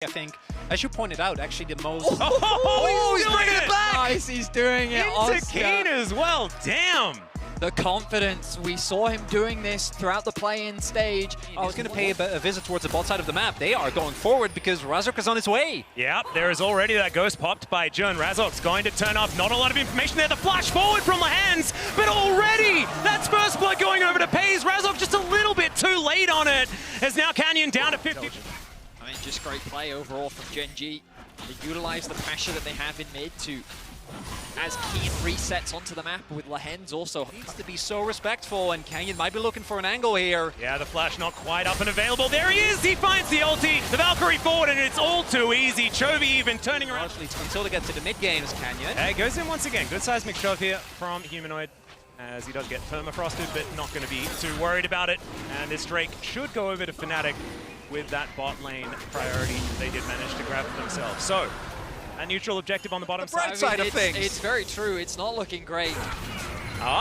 I think, as you pointed out, actually the most... Oh, he's bringing it back! Nice, he's doing it. Into Keen as well, damn! The confidence, we saw him doing this throughout the play-in stage. I was going to pay a visit towards the bot side of the map. They are going forward because Razork is on his way. Yep, there is already that ghost popped by Jun. Razork's going to turn off. Not a lot of information there. The flash forward from the hands, but already that's first blood going over to Pays. Razork just a little bit too late on it, as now Canyon down to 50. I mean, just great play overall from Gen G. They utilize the pressure that they have in mid to, as Keen resets onto the map with Lehens also. Needs to be so respectful, and Canyon might be looking for an angle here. Yeah, the flash not quite up and available. There he is! He finds the ulti, the Valkyrie forward, and it's all too easy. Chovy even turning around. Until they get to the mid game is Canyon. It goes in once again. Good seismic shove here from Humanoid, as he does get permafrosted, but not going to be too worried about it. And this Drake should go over to Fnatic with that bot lane priority they did manage to grab for themselves. So, a neutral objective on the bottom bright side of things. It's very true. It's not looking great.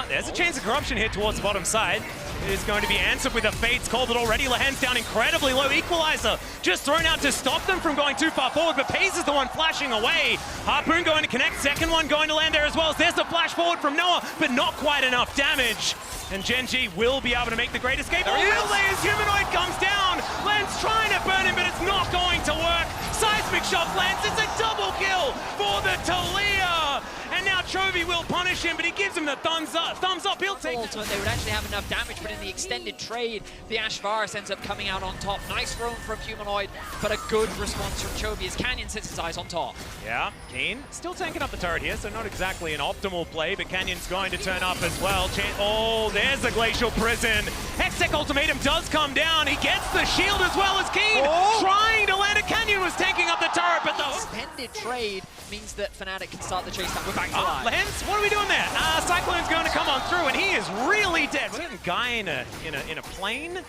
There's a chance of corruption here towards the bottom side. It is going to be answered with a Fate's called it already. Lehens down incredibly low. Equalizer just thrown out to stop them from going too far forward, but Pays is the one flashing away. Harpoon going to connect. Second one going to land there as well. There's the flash forward from Noah, but not quite enough damage. And Gen G will be able to make the great escape. Oh, really? As Humanoid comes down. Len's trying to burn him, but it's not going to work. Seismic shot lands. It's a double kill for the Talia. And now Chovy will punish him, but he gives him the thumbs up. He'll take it. They would actually have enough damage, but in the extended trade, the Ashvaris ends up coming out on top. Nice roam from Humanoid, but a good response from Chovy as Canyon sets his eyes on top. Yeah, Keen still tanking up the turret here, so not exactly an optimal play, but Canyon's going to turn up as well. Oh, there's the Glacial Prison. Hextech Ultimatum does come down. He gets the shield as well as Keen trying to land it. Canyon was tanking up the turret, but the extended trade means that Fnatic can start the chase down. We're back to life. Lehens, what are we doing there? Cyclone's going to come on through, and he is really dead. We're getting a guy in a plane.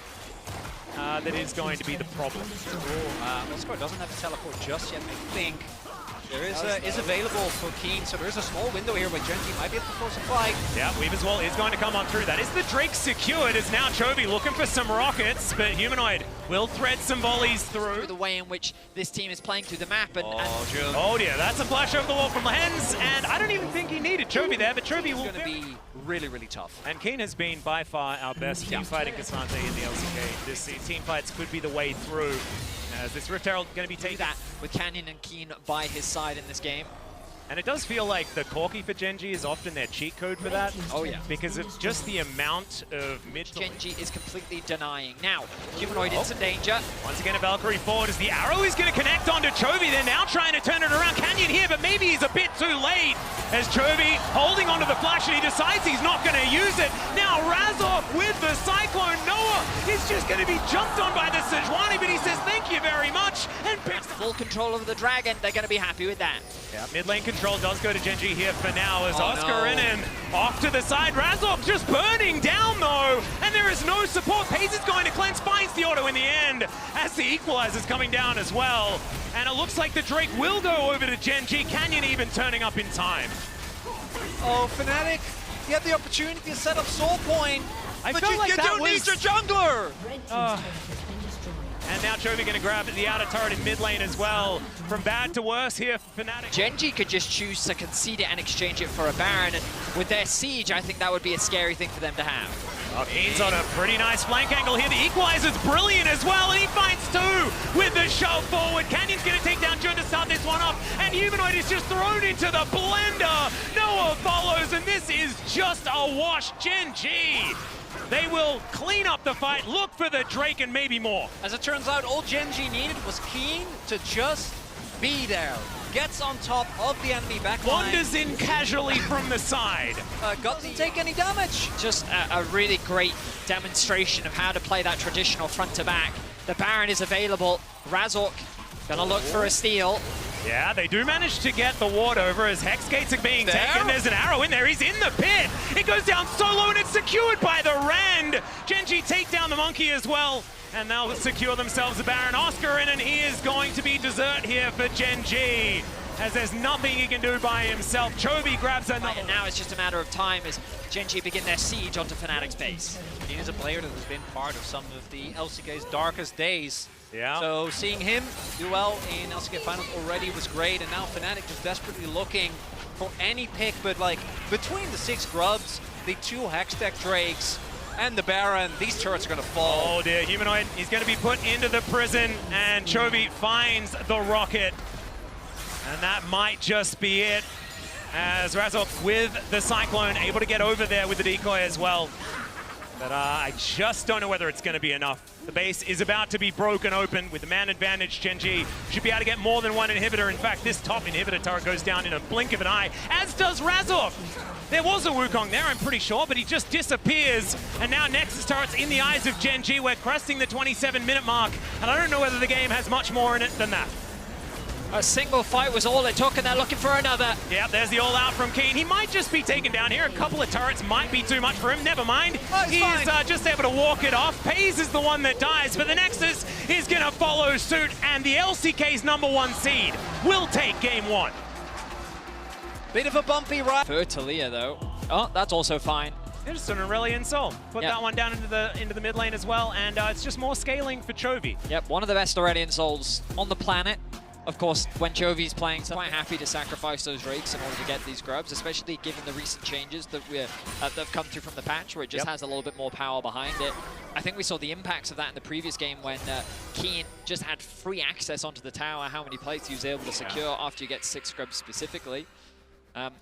That is going to be the problem. Oscar doesn't have a teleport just yet, I think. There is available for Keen, so there is a small window here where Gen G might be able to force a fight. Yeah, Weave as well is going to come on through. That is the Drake secured. It's now Chovy looking for some rockets, but Humanoid will thread some volleys through. The way in which this team is playing through the map. Oh dear, that's a flash over the wall from Lehens, and I don't even think he needed Chovy there, but Chovy will be really, really tough. And Keen has been by far our best team fighting Cassante in the LCK. This team fights could be the way through. As this Rift Herald going to be taking that with Canyon and Keen by his side in this game. And it does feel like the Corki for Gen G is often their cheat code for that. Oh yeah. Because it's just the amount of mid. Gen G is completely denying. Now, Humanoid in some danger. Once again, a Valkyrie forward as the arrow is going to connect onto Chovy. They're now trying to turn it around. Canyon here, but maybe he's a bit too late. As Chovy holding onto the flash and he decides he's not going to use it. Now Razork with the Cyclone. Noah is just going to be jumped on by the Sejuani, but he says thank you very much and picks full control over the dragon. They're going to be happy with that. Yeah, mid lane control does go to Gen G here for now as Oscar Innen off to the side. Razork just burning down though, and there is no support. Pays is going to cleanse, finds the auto in the end as the equalizer's coming down as well. And it looks like the Drake will go over to Gen G. Canyon even turning up in time. Oh, Fnatic, you had the opportunity to set up Soul Point, but you don't need your jungler! And now Chovy going to grab the outer turret in mid lane as well. From bad to worse here for Fnatic. Gen G could just choose to concede it and exchange it for a Baron, and with their siege, I think that would be a scary thing for them to have. Keen's on a pretty nice flank angle here. The equalizer's brilliant as well, and he finds two with the shove forward. Canyon's going to take down Jun to start this one off, and Humanoid is just thrown into the blender. Noah follows, and this is just a wash. Gen G. They will clean up the fight, look for the Drake, and maybe more. As it turns out, all Gen G needed was Keen to just be there. Gets on top of the enemy backline. Wanders in casually from the side. Doesn't take any damage. Just a really great demonstration of how to play that traditional front to back. The Baron is available. Razork gonna look for a steal. Yeah, they do manage to get the ward over as Hex Gates are being taken. There's an arrow in there. He's in the pit. It goes down so low, and it's secured by the Rend. Gen G take down the Monkey as well, and they'll secure themselves a Baron. Oscar in, and he is going to be dessert here for Gen G, as there's nothing he can do by himself. Chovy grabs another. And now it's just a matter of time as Gen G begin their siege onto Fnatic's base. He is a player that has been part of some of the LCK's darkest days. Yeah. So seeing him do well in LCK Finals already was great, and now Fnatic just desperately looking for any pick, but like between the 6 Grubs, the 2 Hextech Drakes, and the Baron, these turrets are going to fall. Oh dear, Humanoid, he's going to be put into the prison, and Chovy finds the rocket. And that might just be it, as Razork with the Cyclone able to get over there with the decoy as well. But I just don't know whether it's going to be enough. The base is about to be broken open with the man advantage. Gen.G should be able to get more than 1 inhibitor. In fact, this top inhibitor turret goes down in a blink of an eye, as does Razork. There was a Wukong there, I'm pretty sure, but he just disappears. And now Nexus turret's in the eyes of Gen.G. We're cresting the 27-minute mark, and I don't know whether the game has much more in it than that. A single fight was all it took, and they're looking for another. Yeah, there's the all-out from Keen. He might just be taken down here. A couple of turrets might be too much for him. Never mind. He's just able to walk it off. Pays is the one that dies, but the Nexus is going to follow suit, and the LCK's #1 seed will take game 1. Bit of a bumpy ride. For Talia, though. Oh, that's also fine. There's an Aurelion Soul. Put that one down into the mid lane as well, and it's just more scaling for Chovy. Yep, one of the best Aurelion Souls on the planet. Of course, when Chovy's playing, so quite happy to sacrifice those Drakes in order to get these Grubs, especially given the recent changes that have come through from the patch, where it just has a little bit more power behind it. I think we saw the impacts of that in the previous game when Keen just had free access onto the tower, how many plates he was able to secure after you get 6 Grubs specifically. And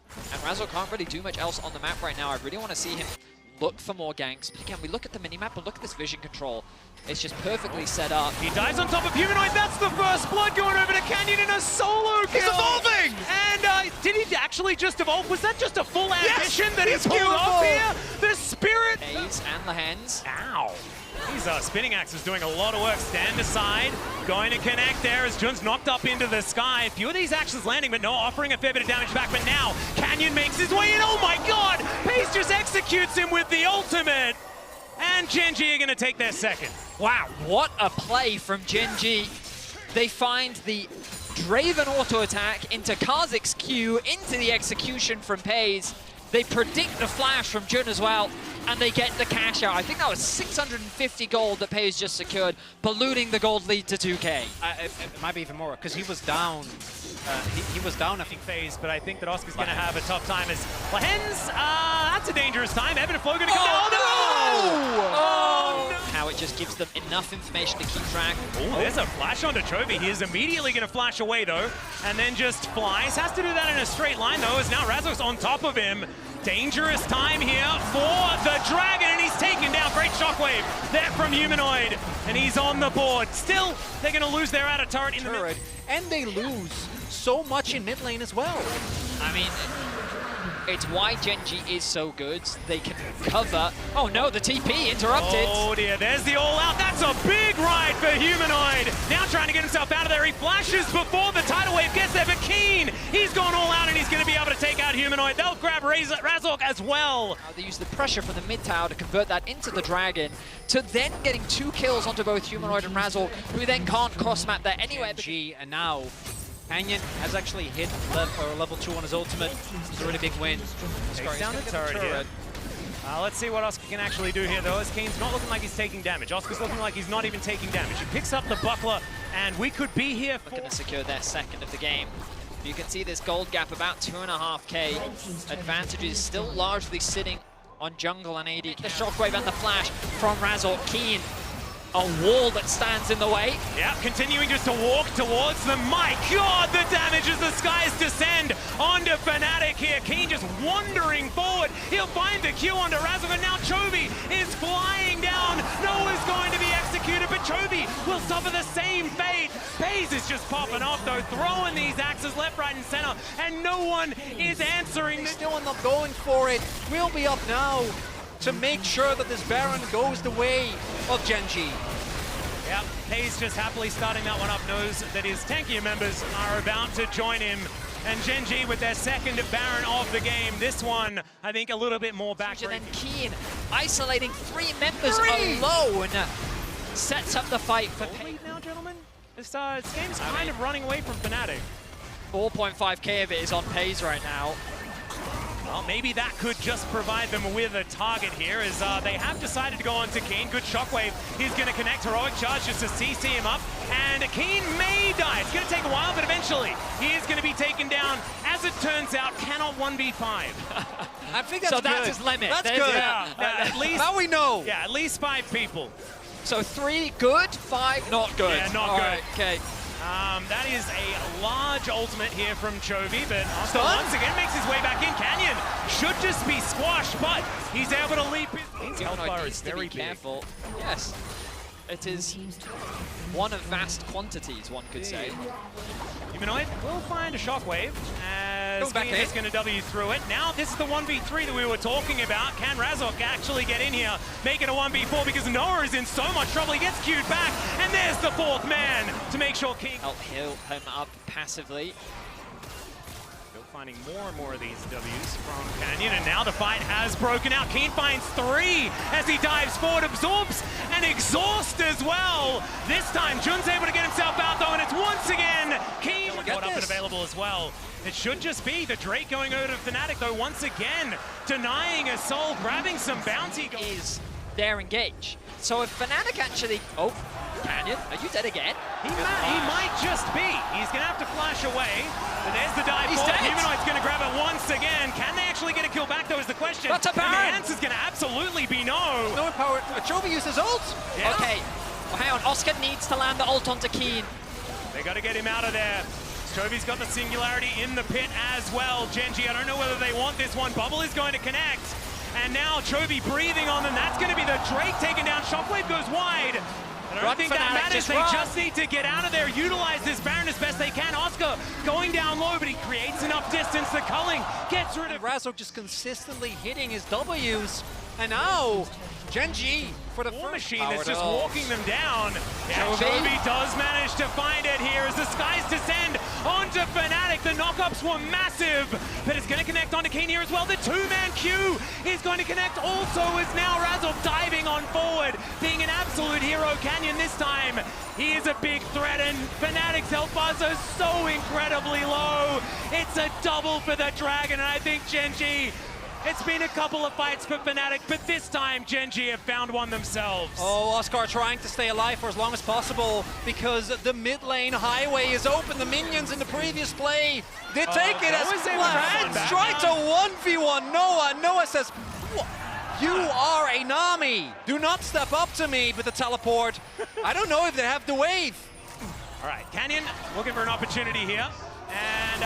Razork can't really do much else on the map right now. I really want to see him look for more ganks. But again, we look at the minimap and look at this vision control. It's just perfectly set up. He dies on top of Humanoid. That's the first blood going over to Canyon in a solo kill. He's evolving! And did he actually just evolve? Was that just a full ambition that he's pulled off here? The spirit! Ace and Lehens. Ow. These spinning axes doing a lot of work. Stand aside, going to connect there as Jun's knocked up into the sky. A few of these axes landing, but no, offering a fair bit of damage back. But now, Canyon makes his way in. Oh my god! Pace just executes him with the ultimate. And Gen.G are going to take their second. Wow, what a play from Gen.G. They find the Draven auto attack into Kha'Zix's Q, into the execution from Paze. They predict the flash from Jun as well, and they get the cash out. I think that was 650 gold that Paze just secured, ballooning the gold lead to 2K. It might be even more, because he was down. He was down, I think, phase, but I think that Oscar's going to have a tough time as Lehens, that's a dangerous time. Evan and Flo going to come down. Oh, no! How it just gives them enough information to keep track. Oh, there's a flash onto Chovy. He is immediately going to flash away, though, and then just flies. Has to do that in a straight line, though, as now Razork's on top of him. Dangerous time here for the Dragon, and he's taken down. Great shockwave there from Humanoid, and he's on the board. Still, they're going to lose their outer turret in the mid. And they lose so much in mid lane as well. I mean, it's why Gen.G is so good. They can cover. Oh no, the TP interrupted. Oh dear, there's the all-out. That's a big ride for Humanoid. Now trying to get himself out of there. He flashes before the tidal wave gets there, but Keen, he's gone all out, and he's going to be able to take out Humanoid. They'll grab Razork as well. They use the pressure from the mid tower to convert that into the Dragon, to then getting 2 kills onto both Humanoid and Razork, who then can't cross-map there anyway. G, and now Canyon has actually hit level 2 on his ultimate. It's a really big win. Takes down the turret here. Let's see what Oscar can actually do here, though, as Kane's not looking like he's taking damage. Oscar's looking like he's not even taking damage. He picks up the buckler, and we could be here for... Looking to secure their second of the game. You can see this gold gap about 2.5k. Advantage is still largely sitting on jungle and AD. The shockwave and the flash from Razork. Keen, a wall that stands in the way. Yeah, continuing just to walk towards them. My god, the damage as the skies descend onto Fnatic here. Keen just wandering forward. He'll find the Q onto Razork, and now Chovy is flying down. Noah's going to be executed, but Chovy will suffer the same fate. Paze is just popping off, though, throwing these axes left, right, and center, and no one is answering. They still end up going for it. We'll be up now to make sure that this Baron goes the way of Gen.G. Yep, Paze just happily starting that one up, knows that his tankier members are about to join him. And Gen.G with their second Baron of the game. This one, I think, a little bit more back. And then Keen isolating 3 members alone sets up the fight for Paze. Now, gentlemen, this game's kind of running away from Fnatic. 4.5k of it is on Paze right now. Well, maybe that could just provide them with a target here, as they have decided to go on to Keen. Good shockwave. He's going to connect Heroic Charge just to CC him up. And Keen may die. It's going to take a while, but eventually he is going to be taken down. As it turns out, cannot 1v5. I think that's So good. that's his limit. That's There's- good. Yeah, at least, Now we know. yeah, at least 5 people. So 3 good, 5 not good. Yeah, not All good. right, okay. That is a large ultimate here from Chovy, but Oscar Stun? once again makes his way back in. Canyon should just be squashed, but he's able to leap his health bar Needs is to very be big. careful. Yes. It is one of vast quantities, one could say. Humanoid will find a shockwave as Goes back Keen in. is going to W through it. Now this is the 1v3 that we were talking about. Can Razok actually get in here, make it a 1v4 because Noah is in so much trouble. He gets queued back, and there's the 4th man to make sure King... Help heal him up passively. Still finding more and more of these W's from Canyon, and now the fight has broken out. Keen finds 3 as he dives forward, absorbs and exhausts as well. This time, Jun's able to get himself out though, and it's once again Keen caught up and available as well. It should just be the Drake going over to Fnatic though, once again denying a soul, grabbing some bounty. Is their engage. So if Fnatic actually... Oh, Canyon, are you dead again? He might just be. He's going to have to flash away. But there's the dive He's forward. dead. Humanoid's going to grab it once again. Can they actually get a kill back, though, is the question. That's a And the Baron. answer's going to absolutely be no. No empowered. Chovy uses ult. Yeah. Okay, well, hang on. Oscar needs to land the ult onto Keen. They got to get him out of there. Chovy's got the singularity in the pit as well. Genji, I don't know whether they want this one. Bubble is going to connect. And now Chovy breathing on them. That's going to be the Drake taken down. Shockwave goes wide. I don't think that Fnatic, matters. just They run. just need to get out of there, utilize this Baron as best they can. Oscar going down low, but he creates enough distance. The culling gets rid of... Razok just consistently hitting his W's. And now, Genji for the War first Machine that's powered just ult. walking them down. Yeah, Chovy. Chovy does manage to find it here as the skies descend onto Fnatic. The knockups were massive, but it's going to connect onto Keen here as well. The 2-man queue is going to connect also as now Razok diving on forward, being an absolute hero. Canyon this time, he is a big threat, and Fnatic's health bars are so incredibly low. It's a double for the Dragon, and I think Genji... It's been a couple of fights for Fnatic, but this time Genji have found one themselves. Oh, Oscar trying to stay alive for as long as possible because the mid lane highway is open. The minions in the previous play did take it as Noah's able to have one Lance back. tried to 1v1 Noah. Noah says, "You are a Nami. Do not step up to me with the teleport." I don't know if they have the wave. All right, Canyon looking for an opportunity here. And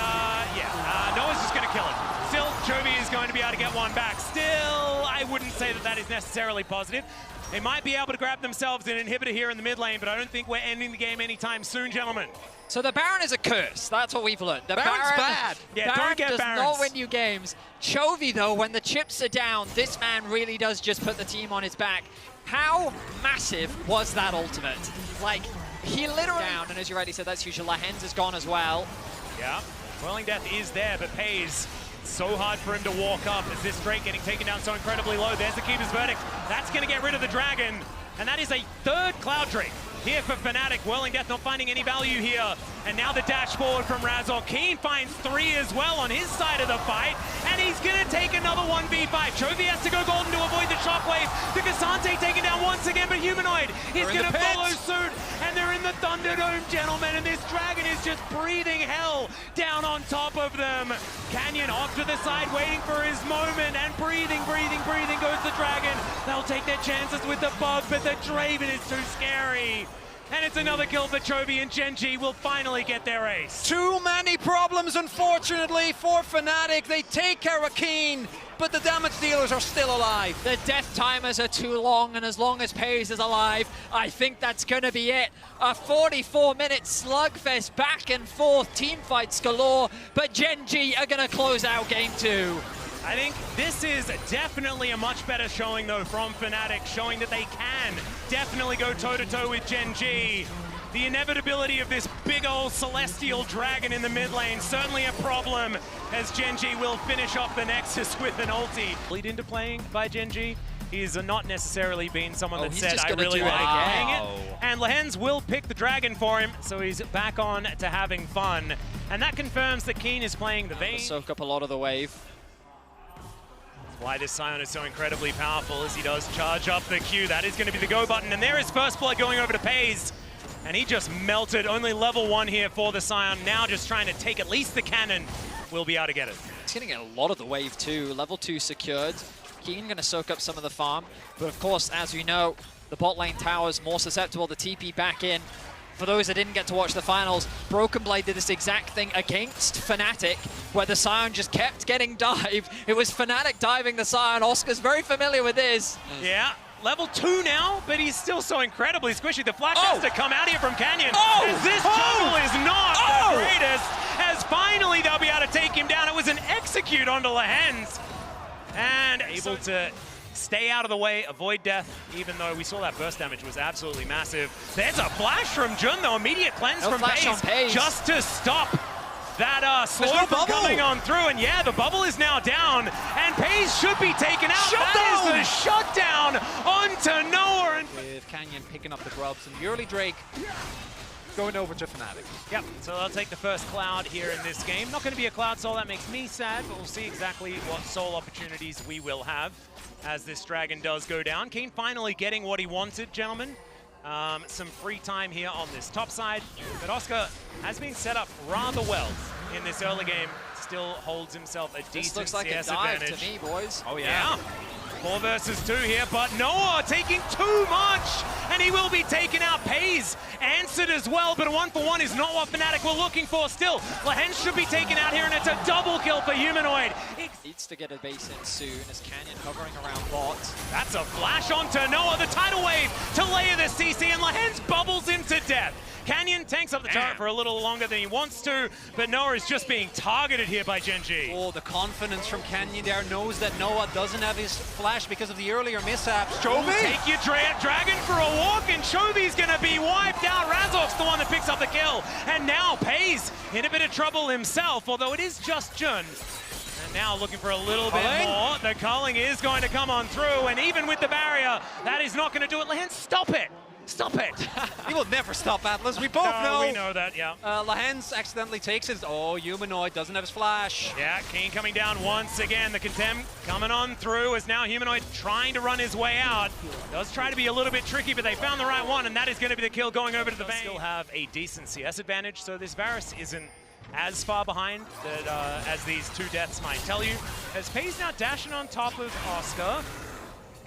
Noah's just going to kill him. Still, Chovy is going to be able to get one back. Still, I wouldn't say that that is necessarily positive. They might be able to grab themselves an inhibitor here in the mid lane, but I don't think we're ending the game anytime soon, gentlemen. So the Baron is a curse. That's what we've learned. The Baron's Baron, bad. Yeah, Baron don't get does Barons. not win you games. Chovy, though, when the chips are down, this man really does just put the team on his back. How massive was that ultimate? Like, he literally down, and as you already said, that's usual. Lahens is gone as well. Yeah, Whirling Death is there, but pays so hard for him to walk up as this Drake getting taken down so incredibly low. There's the Keeper's Verdict. That's going to get rid of the Dragon, and that is a 3rd Cloud Drake here for Fnatic. Whirling Death not finding any value here. And now the dash forward from Razok. Keen finds 3 as well on his side of the fight, and he's going to take another 1v5. Chovy has to go golden to avoid the shockwave. The Cassante taken down once again, but Humanoid is going to follow suit, and they're in the Thunderdome, gentlemen, and this Dragon is just breathing hell down on top of them. Canyon off to the side, waiting for his moment, and breathing goes the Dragon. They'll take their chances with the bug, but the Draven is too scary. And it's another kill for Chovy, and Genji will finally get their ace. Too many problems, unfortunately, for Fnatic. They take care of Keen, but the damage dealers are still alive. The death timers are too long, and as long as Pays is alive, I think that's going to be it. A 44-minute slugfest, back and forth, team fights galore, but Genji are going to close out game 2. I think this is definitely a much better showing, though, from Fnatic, showing that they can definitely go toe-to-toe with Genji. The inevitability of this big old Celestial Dragon in the mid lane, certainly a problem, as Genji will finish off the Nexus with an ulti. Lead into playing by Genji. He's not necessarily been someone that he's said, just I gonna really do like it playing again. it. And Lahens will pick the Dragon for him, so he's back on to having fun. And that confirms that Keen is playing the Vayne. Soak up a lot of the wave. why this Scion is so incredibly powerful as he does charge up the Q. That is going to be the go button, and there is first blood going over to Pays. And he just melted. Only level 1 here for the Scion. Now just trying to take at least the cannon. Will be able to get it. He's getting a lot of the wave too. Level 2 secured. Keen going to soak up some of the farm. But of course, as we know, the bot lane tower is more susceptible to TP back in. For those that didn't get to watch the finals, Broken Blade did this exact thing against Fnatic, where the Scion just kept getting dived. It was Fnatic diving the Scion. Oscar's very familiar with this. Yeah. Level 2 now, but he's still so incredibly squishy. The flash has to come out here from Canyon. As this jungle is not the greatest, as finally they'll be able to take him down. It was an execute onto Lehens. And able to stay out of the way, avoid death, even though we saw that burst damage was absolutely massive. There's a flash from Jun, though. Immediate cleanse from Pays, just to stop that slow from coming on through. And yeah, the bubble is now down, and Pays should be taken out. That is the shutdown onto Noah. With Canyon picking up the grubs and the early Drake going over to Fnatic. Yep, so they'll take the first Cloud here in this game. Not going to be a Cloud soul, that makes me sad, but we'll see exactly what soul opportunities we will have as this Dragon does go down. Keen finally getting what he wanted, gentlemen. Some free time here on this top side, but Oscar has been set up rather well in this early game. Still holds himself a decent looks like CS a dive advantage. to me, boys. Oh yeah. 4 versus 2 here, but Noah taking too much, and he will be taken out. Pays answered as well, but a 1-for-1 is not what Fnatic were looking for. Still, Lehens should be taken out here, and it's a double kill for Humanoid. Needs to get a base in soon as Canyon hovering around bot. That's a flash onto Noah, the tidal wave to layer the CC, and Lehens bubbles him to death. Canyon tanks up the turret for a little longer than he wants to, but Noah is just being targeted here by Gen G. Oh, the confidence from Canyon there, knows that Noah doesn't have his flash because of the earlier mishaps. Chovy! Take your Dragon for a walk, and Chovy's gonna be wiped out. Razork's the one that picks up the kill, and now Pays in a bit of trouble himself, although it is just Jun. And now looking for a little bit more. The culling is going to come on through, and even with the barrier, that is not gonna do it. Lehens, stop it! Stop it! He will never stop Atlas, we both know. We know that, yeah. Lehens accidentally takes it. Oh, Humanoid doesn't have his flash. Yeah, Keen coming down once again. The Contempt coming on through as now Humanoid trying to run his way out. Does try to be a little bit tricky, but they found the right one, and that is going to be the kill going over to the Vayne. Still have a decent CS advantage, so this Varus isn't as far behind that, as these 2 deaths might tell you. As Pays now dashing on top of Oscar.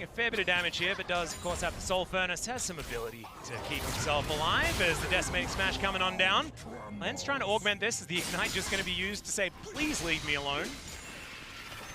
A fair bit of damage here, but does, of course, have the Soul Furnace. Has some ability to keep himself alive as the Decimating Smash coming on down. Lens trying to augment this. Is the Ignite just going to be used to say, please leave me alone?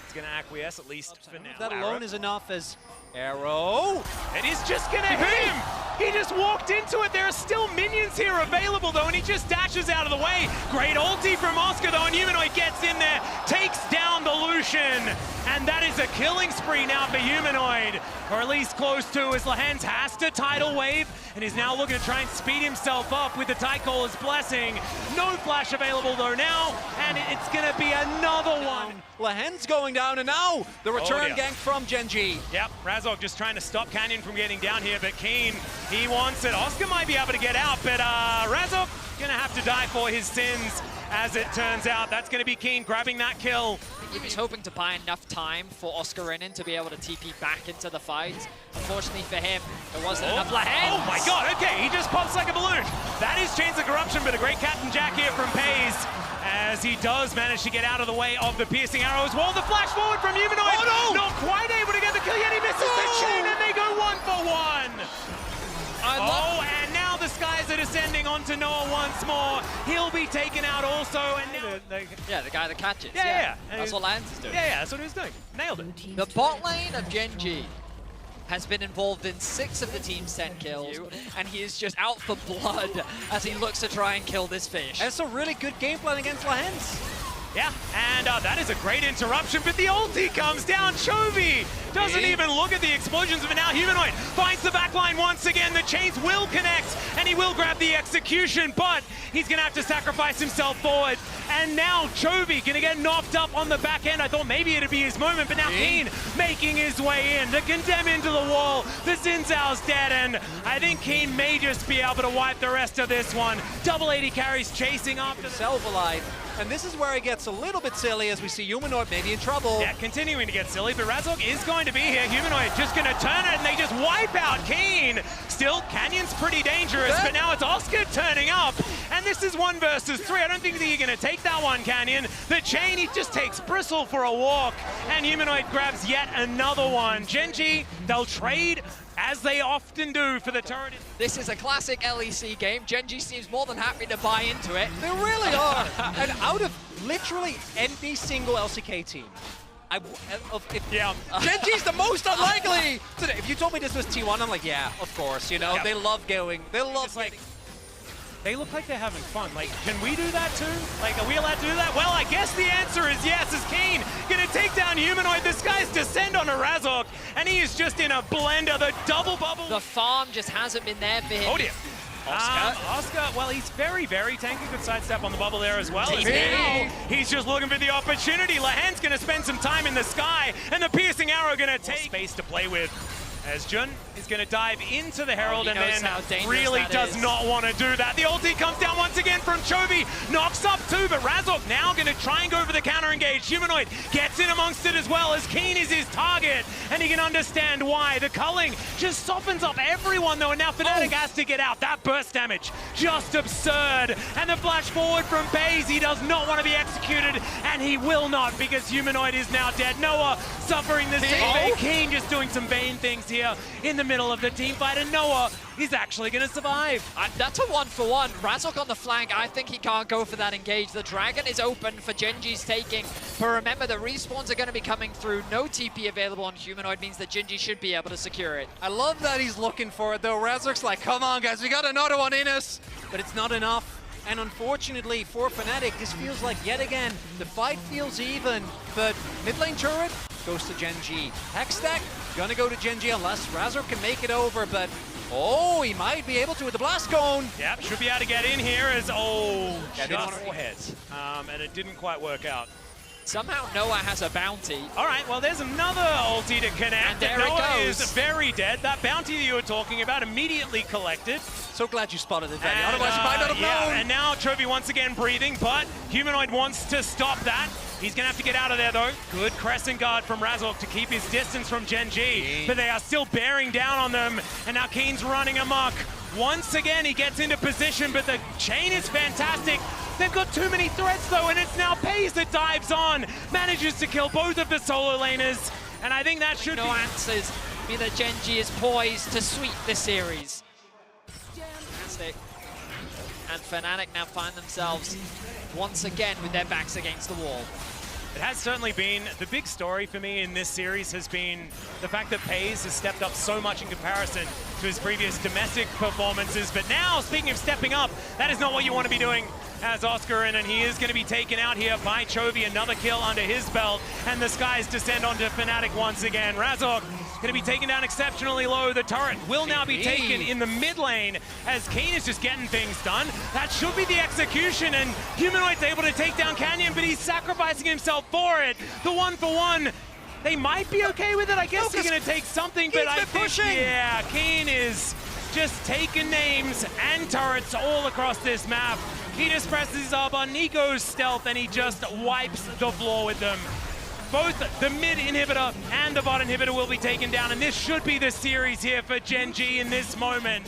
It's going to acquiesce, at least for now. That alone is enough as Arrow. And he's just going to hit him! He just walked into it. There are still minions here available, though, and he just dashes out of the way. Great ulti from Oscar, though, and Humanoid gets in there, takes down the Lucian. And that is a killing spree now for Humanoid, or at least close to, as Lehens has to tidal wave and is now looking to try and speed himself up with the Tidecaller's Blessing. No flash available, though, now, and it's going to be another one. Lehens going down, and now the return gank from Gen G. Yep, Razork just trying to stop Canyon from getting down here, but Keen, he wants it. Oscar might be able to get out, but Razork gonna have to die for his sins, as it turns out. That's gonna be Keen grabbing that kill. He was hoping to buy enough time for Oscar Renin to be able to TP back into the fight. Unfortunately for him, there wasn't enough Lehens. Oh my god, okay, he just pops like a balloon. That is Chains of Corruption, but a great Captain Jack here from Pays, as he does manage to get out of the way of the piercing arrows. Well, the flash forward from Humanoid. Oh, no! Not quite able to get the kill yet. He misses the chain, and they go 1-for-1. And now the skies are descending onto Noah once more. He'll be taken out also, and now... Yeah, the guy that catches. Yeah. That's what Lance is doing. Yeah, that's what he was doing. Nailed it. The bot lane of Gen G has been involved in 6 of the team's 10 kills, and he is just out for blood as he looks to try and kill this fish. That's a really good game plan against Lehens. Yeah, and that is a great interruption, but the ulti comes down. Chovy doesn't even look at the explosions of it now. Humanoid finds the backline once again. The chains will connect, and he will grab the execution, but he's going to have to sacrifice himself forward. And now Chovy going to get knocked up on the back end. I thought maybe it'd be his moment, but now Keen making his way in. The Condemn into the wall. The Xin Zhao's dead, and I think Keen may just be able to wipe the rest of this one. Double 80 carries chasing after himself alive. And this is where he gets gets a little bit silly as we see Humanoid maybe in trouble. Yeah, continuing to get silly, but Razork is going to be here. Humanoid just going to turn it, and they just wipe out Keen. Still, Canyon's pretty dangerous, but now it's Oscar turning up, and this is 1 versus 3. I don't think that you're going to take that one, Canyon. The chain, he just takes Bristle for a walk, and Humanoid grabs yet another one. Genji, they'll trade as they often do for the turret. This is a classic LEC game. Genji seems more than happy to buy into it. They really are. And out of literally any single LCK team, Genji's the most unlikely. If you told me this was T1, I'm like, yeah, of course. You know, they love going. They love getting. They look like they're having fun. Like, can we do that too? Like, are we allowed to do that? Well, I guess the answer is yes, as Keen gonna take down Humanoid. This guy's descend on a Razork, and he is just in a blender, the double bubble. The farm just hasn't been there for him. Oh dear. Oscar, well, he's very, very tanky. Good sidestep on the bubble there as well. He's just looking for the opportunity. Lahan's gonna spend some time in the sky, and the piercing arrow gonna take space to play with. As Jun is going to dive into the Herald and then really does not want to do that. The ulti comes down once again from Chovy, knocks up 2, but Razork now going to try and go for the counter engage. Humanoid gets in amongst it as well, as Keen is his target, and he can understand why. The culling just softens up everyone though, and now Fnatic has to get out. That burst damage, just absurd. And the flash forward from FaZe, he does not want to be executed, and he will not, because Humanoid is now dead. Noah suffering the same fate. Keen just doing some Bane things here in the middle of the team fight, and Noah is actually going to survive. That's a 1-for-1. Razork on the flank, I think he can't go for that engage. The Dragon is open for Genji's taking, but remember the respawns are going to be coming through. No TP available on Humanoid means that Genji should be able to secure it. I love that he's looking for it though. Razork's like, come on guys, we got another one in us, but it's not enough. And unfortunately for Fnatic, this feels like yet again, the fight feels even, but mid lane turret goes to Genji. Hextech gonna go to Genji unless Razork can make it over, but he might be able to with the blast cone. Yep, should be able to get in here as, just forehead. And it didn't quite work out. Somehow Noah has a bounty. All right, well, there's another ulti to connect. And there Noah it goes. is very dead. That bounty that you were talking about immediately collected. So glad you spotted it, Benny. Otherwise you might not have known. And now Chovy once again breathing, but Humanoid wants to stop that. He's going to have to get out of there, though. Good crescent guard from Razork to keep his distance from Genji. But they are still bearing down on them, and now Keen's running amok. Once again, he gets into position, but the chain is fantastic. They've got too many threats, though, and it's now FaZe that dives on, manages to kill both of the solo laners, and I think that should no answers mean that Genji is poised to sweep the series. Fantastic. And Fnatic now find themselves once again with their backs against the wall. It has certainly been, the big story for me in this series has been the fact that FaZe has stepped up so much in comparison to his previous domestic performances. But now, speaking of stepping up, that is not what you want to be doing as Oscar in, and he is going to be taken out here by Chovy. Another kill under his belt, and the skies descend onto Fnatic once again. Razork going to be taken down exceptionally low. The turret will now be taken in the mid lane as Keen is just getting things done. That should be the execution, and Humanoid's able to take down Canyon, but he's sacrificing himself for it. The 1-for-1. They might be okay with it. I guess he's going to take something, but I think, yeah, Keen is just taking names and turrets all across this map. He just presses up on Nico's stealth, and he just wipes the floor with them. Both the mid inhibitor and the bot inhibitor will be taken down, and this should be the series here for Genji in this moment,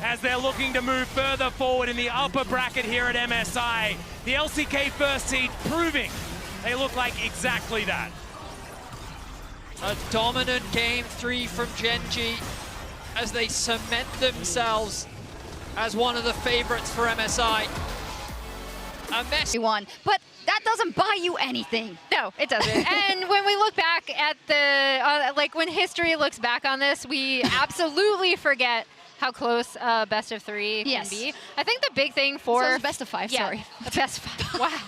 as they're looking to move further forward in the upper bracket here at MSI. The LCK first seed proving they look like exactly that. A dominant game 3 from Genji as they cement themselves as one of the favorites for MSI. Won, but that doesn't buy you anything. No, it doesn't. And when we look back at the, like when history looks back on this, we absolutely forget how close best of 3 can be. I think the big thing for... So it's best of 5, sorry. Best of 5, wow.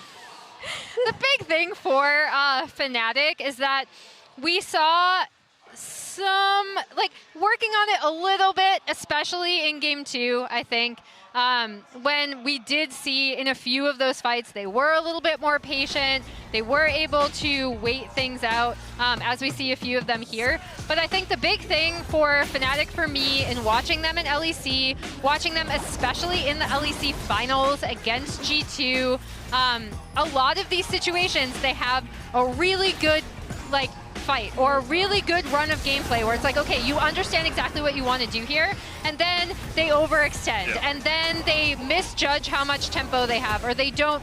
The big thing for Fnatic is that we saw some, like, working on it a little bit, especially in game 2, I think. When we did see in a few of those fights, they were a little bit more patient. They were able to wait things out, as we see a few of them here. But I think the big thing for Fnatic for me in watching them in LEC, watching them especially in the LEC finals against G2, a lot of these situations, they have a really good, like, fight or a really good run of gameplay where it's like, okay, you understand exactly what you want to do here, and then they overextend, and then they misjudge how much tempo they have, or they don't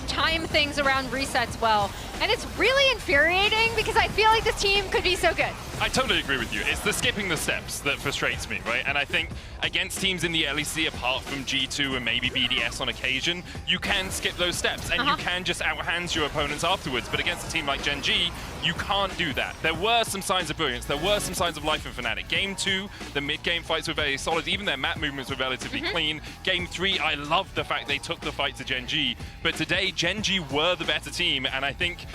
time things around resets well. And it's really infuriating because I feel like this team could be so good. I totally agree with you. It's the skipping the steps that frustrates me, right? And I think against teams in the LEC, apart from G2 and maybe BDS on occasion, you can skip those steps and you can just outhand your opponents afterwards. But against a team like Gen G, you can't do that. There were some signs of brilliance. There were some signs of life in Fnatic. Game 2, the mid-game fights were very solid. Even their map movements were relatively clean. Game 3, I loved the fact they took the fight to Gen G. But today, Gen G were the better team, and I think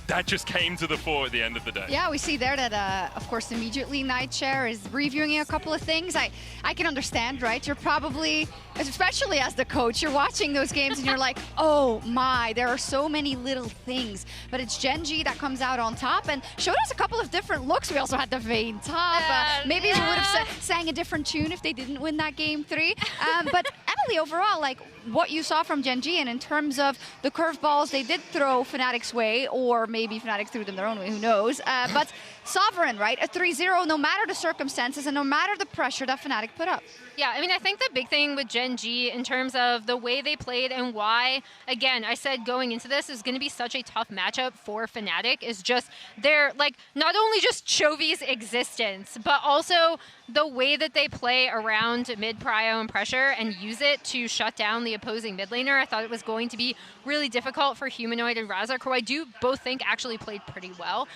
that just came to the fore at the end of the day. Yeah, we see there that, of course, immediately Nightshare is reviewing a couple of things. I can understand, right? You're probably, especially as the coach, you're watching those games and you're like, oh my, there are so many little things. But it's Gen G that comes out on top and showed us a couple of different looks. We also had the Vayne top. Maybe we would have sang a different tune if they didn't win that game 3. But Emily, overall, like, what you saw from Gen G, and in terms of the curveballs they did throw Fnatic's way, or maybe Fnatic threw them their own way, who knows. But Sovereign, right? A 3-0, no matter the circumstances and no matter the pressure that Fnatic put up. Yeah, I mean, I think the big thing with Gen G in terms of the way they played and why, again, I said going into this is going to be such a tough matchup for Fnatic is just their, like, not only just Chovy's existence, but also the way that they play around mid-prio and pressure and use it to shut down the opposing mid laner. I thought it was going to be really difficult for Humanoid and Razak, who I do both think actually played pretty well.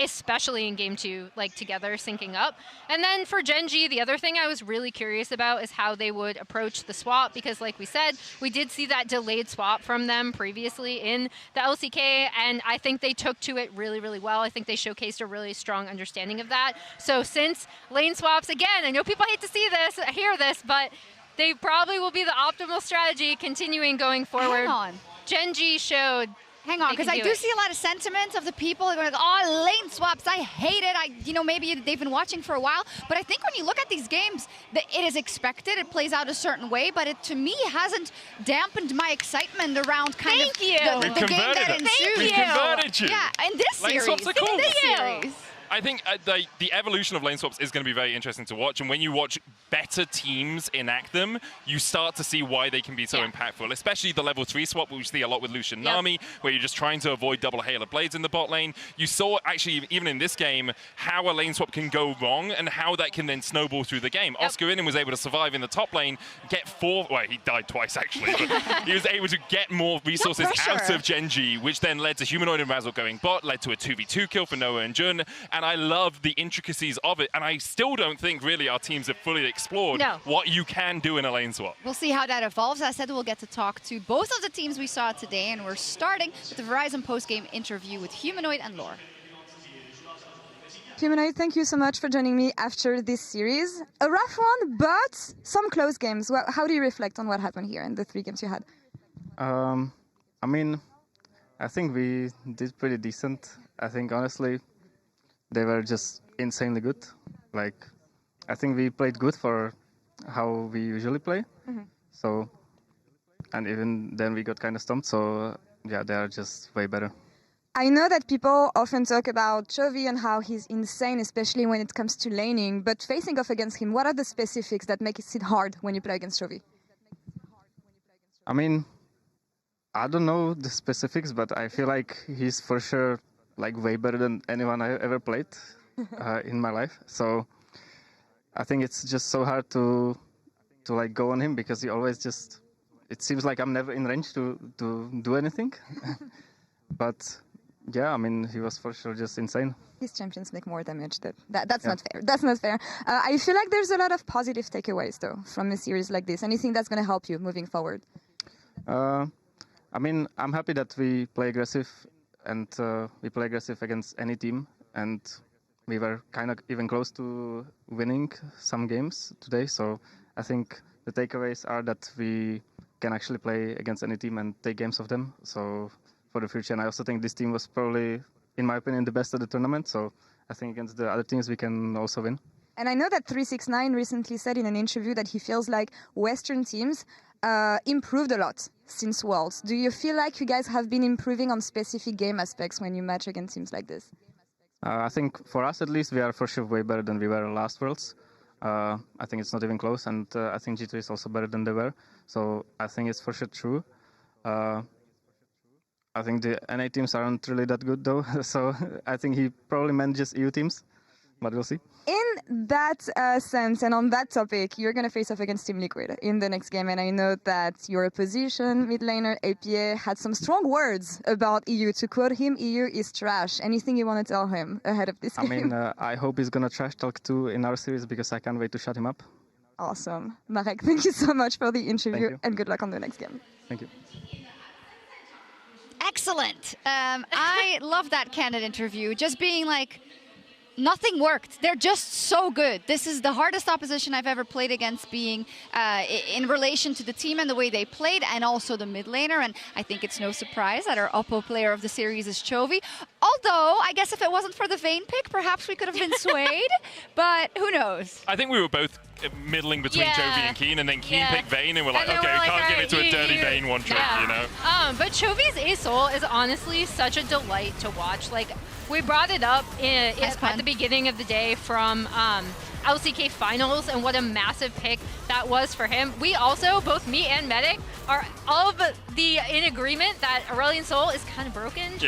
Especially in game 2, like together syncing up. And then for Gen G, the other thing I was really curious about is how they would approach the swap, because like we said, we did see that delayed swap from them previously in the LCK, and I think they took to it really, really well. I think they showcased a really strong understanding of that. So since lane swaps, again, I know people hate to see this, hear this, but they probably will be the optimal strategy continuing going forward. Hang on. Gen G showed. Hang on, because I do see a lot of sentiments of the people going, oh, lane swaps, I hate it. Maybe they've been watching for a while, but I think when you look at these games, it is expected, it plays out a certain way, but it, to me, hasn't dampened my excitement around kind of the game that ensued. We converted you. Yeah, in this Lane series. swaps are cool. In this series. I think the evolution of lane swaps is going to be very interesting to watch, and when you watch better teams enact them, you start to see why they can be so impactful, especially the level 3 swap, which we see a lot with Lucian Nami, where you're just trying to avoid double Halo Blades in the bot lane. You saw, actually, even in this game, how a lane swap can go wrong and how that can then snowball through the game. Oscar Inen was able to survive in the top lane, get 4, well, he died twice, actually, but he was able to get more resources out of Gen G, which then led to Humanoid and Razzle going bot, led to a 2v2 kill for Noah and Jun, and I love the intricacies of it, and I still don't think really our teams have fully explored what you can do in a lane swap. We'll see how that evolves. As I said, we'll get to talk to both of the teams we saw today, and we're starting with the Verizon post-game interview with Humanoid and Lore. Humanoid, thank you so much for joining me after this series. A rough one, but some close games. Well, how do you reflect on what happened here in the 3 games you had? I mean, I think we did pretty decent. I think, honestly, they were just insanely good. Like, I think we played good for how we usually play. So, and even then we got kind of stumped. So, yeah, they are just way better. I know that people often talk about Chovy and how he's insane, especially when it comes to laning. But facing off against him, what are the specifics that make it hard when you play against Chovy? I mean, I don't know the specifics, but I feel like he's for sure like way better than anyone I ever played in my life. So I think it's just so hard to like go on him, because he always just, it seems like I'm never in range to do anything. But yeah, I mean, he was for sure just insane. His champions make more damage. That's not fair. That's not fair. I feel like there's a lot of positive takeaways though from a series like this. Anything that's going to help you moving forward? I mean, I'm happy that we play aggressive, and we play aggressive against any team. And we were kind of even close to winning some games today. So I think the takeaways are that we can actually play against any team and take games of them. So for the future, and I also think this team was probably, in my opinion, the best of the tournament. So I think against the other teams we can also win. And I know that 369 recently said in an interview that he feels like Western teams improved a lot since Worlds. Do you feel like you guys have been improving on specific game aspects when you match against teams like this? I think for us at least, we are for sure way better than we were last Worlds. I think it's not even close, and I think G2 is also better than they were. So I think it's for sure true. I think the NA teams aren't really that good though, so I think he probably manages EU teams, but we'll see. In that sense, and on that topic, you're going to face off against Team Liquid in the next game, and I know that your opposition, mid laner, APA, had some strong words about EU. To quote him, EU is trash. Anything you want to tell him ahead of this game? I mean, I hope he's going to trash talk too in our series, because I can't wait to shut him up. Awesome. Marek, thank you so much for the interview, and good luck on the next game. Thank you. Excellent. I love that candid interview. Just being like, nothing worked. They're just so good. This is the hardest opposition I've ever played against, being in relation to the team and the way they played, and also the mid laner. And I think it's no surprise that our Oppo player of the series is Chovy. Although, I guess if it wasn't for the Vayne pick, perhaps we could have been swayed. But who knows? I think we were both middling between Chovy and Keen, and then Keen picked Vayne, and we're like, okay, we can't give it to a dirty Vayne one trick, you know? But Chovy's Asoul is honestly such a delight to watch. Like, we brought it up at the beginning of the day from LCK Finals, and what a massive pick that was for him. We also, both me and Medic, are all in agreement that Aurelion Sol is kind of broken.